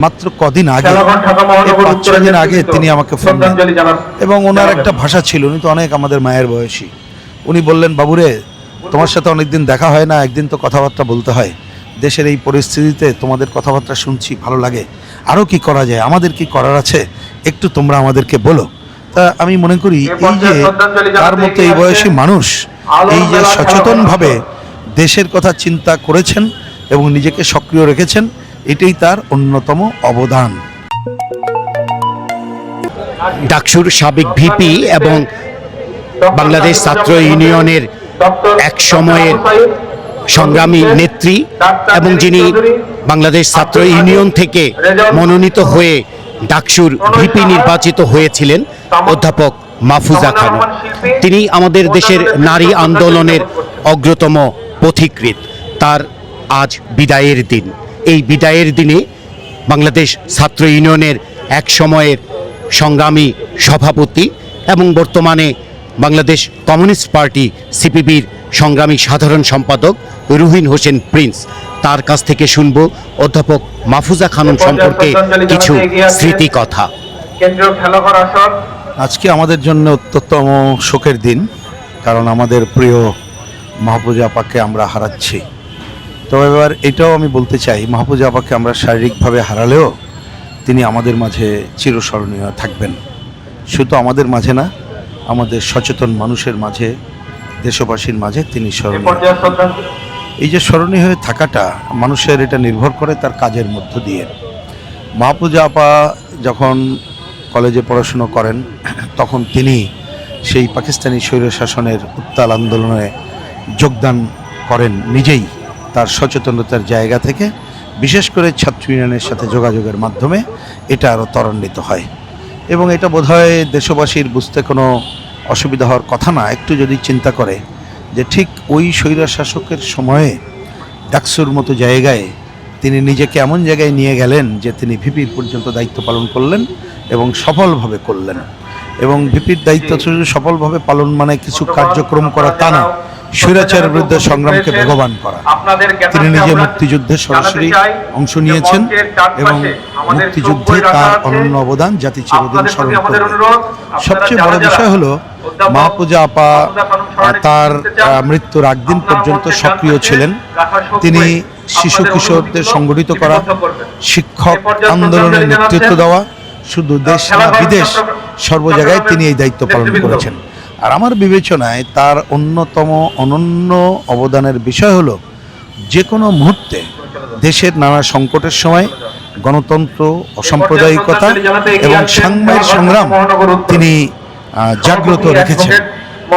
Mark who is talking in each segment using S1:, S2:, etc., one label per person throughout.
S1: মাত্র কদিন আগে 5-6 দিন আগে তিনি আমাকে ফোন দেন এবং ওনার একটা ভাষা ছিল, উনি তো অনেক আমাদের মায়ের বয়সী। উনি বললেন, বাবুরে তোমার সাথে অনেকদিন দেখা হয় না, একদিন তো কথাবার্তা বলতে হয়। দেশের এই পরিস্থিতিতে তোমাদের কথাবার্তা শুনছি, ভালো লাগে। আরও কি করা যায়, আমাদের কি করার আছে, একটু তোমরা আমাদেরকে বলো। তা আমি মনে করি এই যে তার মতো এই বয়সী মানুষ এই যে সচেতনভাবে দেশের কথা চিন্তা করেছেন এবং নিজেকে সক্রিয় রেখেছেন, এটাই তার অন্যতম অবদান।
S2: ডাকসুর সাবেক ভিপি এবং বাংলাদেশ ছাত্র ইউনিয়নের এক সময়ের সংগ্রামী নেত্রী এবং যিনি বাংলাদেশ ছাত্র ইউনিয়ন থেকে মনোনীত হয়ে ডাকসুর ভিপি নির্বাচিত হয়েছিলেন অধ্যাপক মাহফুজা খানম। তিনি আমাদের দেশের নারী আন্দোলনের অগ্রতম পথিকৃৎ। তার আজ বিদায়ের দিন। এই বিদায়ের দিনে বাংলাদেশ ছাত্র ইউনিয়নের এক সময়ের সংগ্রামী সভাপতি এবং বর্তমানে বাংলাদেশ কমিউনিস্ট পার্টি সিপিবির সংগ্রামী সাধারণ সম্পাদক রুহিন হোসেন প্রিন্স, তার কাছ থেকে শুনব অধ্যাপক মাহফুজা খানম সম্পর্কে কিছু স্মৃতি কথা।
S1: আজকে আমাদের জন্য অত্যন্তম শোকের দিন, কারণ আমাদের প্রিয় মাহফুজা আপাকে আমরা হারাচ্ছি। তো এবার এটাও আমি বলতে চাই, মাহফুজা আপাকে আমরা শারীরিকভাবে হারালেও তিনি আমাদের মাঝে চিরস্মরণীয় থাকবেন। শুধু আমাদের মাঝে না, আমাদের সচেতন মানুষের মাঝে, দেশবাসীর মাঝে তিনি স্মরণীয়। এই যে স্মরণীয় হয়ে থাকাটা মানুষের, এটা নির্ভর করে তার কাজের মধ্য দিয়ে। মাহফুজা আপা যখন কলেজে পড়াশুনো করেন, তখন তিনি সেই পাকিস্তানি স্বৈরশাসনের উত্তাল আন্দোলনে যোগদান করেন নিজেই তার সচেতনতার জায়গা থেকে। বিশেষ করে ছাত্র ইউনিয়নের সাথে যোগাযোগের মাধ্যমে এটা আরও ত্বরান্বিত হয় এবং এটা বোধহয় দেশবাসীর বুঝতে কোনো অসুবিধা হওয়ার কথা না, একটু যদি চিন্তা করে যে ঠিক ওই স্বৈরশাসকের সময়ে ডাকসুর মতো জায়গায় তিনি নিজেকে এমন জায়গায় নিয়ে গেলেন যে তিনি ভিপির পর্যন্ত দায়িত্ব পালন করলেন এবং সফলভাবে করলেন। এবং ভিপির দায়িত্ব শুধু সফলভাবে পালন মানে কিছু কার্যক্রম করা তা না, স্বৈরাচারের বিরুদ্ধে সংগ্রামকে বেগবান করা। তিনি নিজে মুক্তিযুদ্ধে সরাসরি অংশ নিয়েছেন এবং মুক্তিযুদ্ধে তার অনন্য অবদান জাতি চিরদিন স্মরণ করবে। সবচেয়ে বড় বিষয় হলো মাহফুজা আপা তার মৃত্যুর আগ দিন পর্যন্ত সক্রিয় ছিলেন। তিনি শিশু কিশোরদের সংগঠিত করা, শিক্ষক আন্দোলনের নেতৃত্ব দেওয়া, শুধু দেশ না বিদেশ সর্ব জায়গায় তিনি এই দায়িত্ব পালন করেছেন। আর আমার বিবেচনায় তার অন্যতম অনন্য অবদানের বিষয় হলো যে কোনো মুহূর্তে দেশের নানা সংকটের সময় গণতন্ত্র, অসাম্প্রদায়িকতা এবং সাম্যের সংগ্রাম তিনি জাগ্রত রেখেছেন।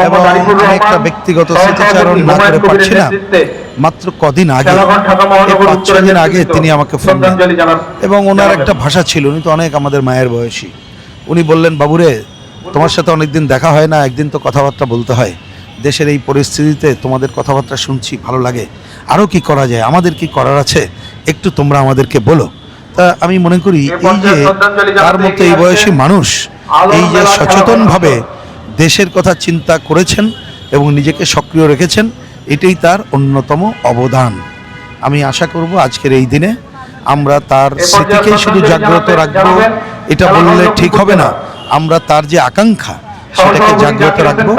S1: এবং আমি একটা ব্যক্তিগত স্মৃতিচারণ না করে পারছি না, মাত্র কদিন আগে 5-6 দিন আগে তিনি আমাকে ফোন দেন এবং ওনার একটা ভাষা ছিল, উনি তো অনেক আমাদের মায়ের বয়সী। উনি বললেন, বাবুরে তোমার সাথে অনেকদিন দেখা হয় না, একদিন তো কথাবার্তা বলতে হয়। দেশের এই পরিস্থিতিতে তোমাদের কথাবার্তা শুনছি, ভালো লাগে। আরও কি করা যায়, আমাদের কি করার আছে, একটু তোমরা আমাদেরকে বলো। তা আমি মনে করি এই যে তার মতো এই বয়সী মানুষ এই যে সচেতনভাবে দেশের কথা চিন্তা করেছেন এবং নিজেকে সক্রিয় রেখেছেন, এটাই তার অন্যতম অবদান। আমি আশা করব আজকের এই দিনে আমরা তার স্মৃতিকেই শুধু জাগ্রত রাখবো এটা বললে ঠিক হবে না, আমরা তার যে আকাঙ্ক্ষা সেটাকে জাগ্রত রাখবো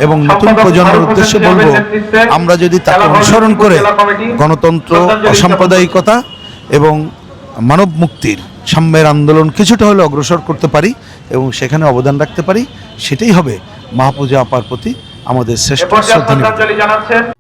S1: এবং নতুন প্রজন্মের উদ্দেশ্যে বলবো, আমরা যদি তাকে অনুসরণ করে গণতন্ত্র, অসাম্প্রদায়িকতা এবং মানব মুক্তির, সাম্যের আন্দোলন কিছুটা হলে অগ্রসর করতে পারি এবং সেখানে অবদান রাখতে পারি, সেটাই হবে মাহফুজা আপার প্রতি আমাদের শ্রেষ্ঠ শ্রদ্ধা নিবেদন।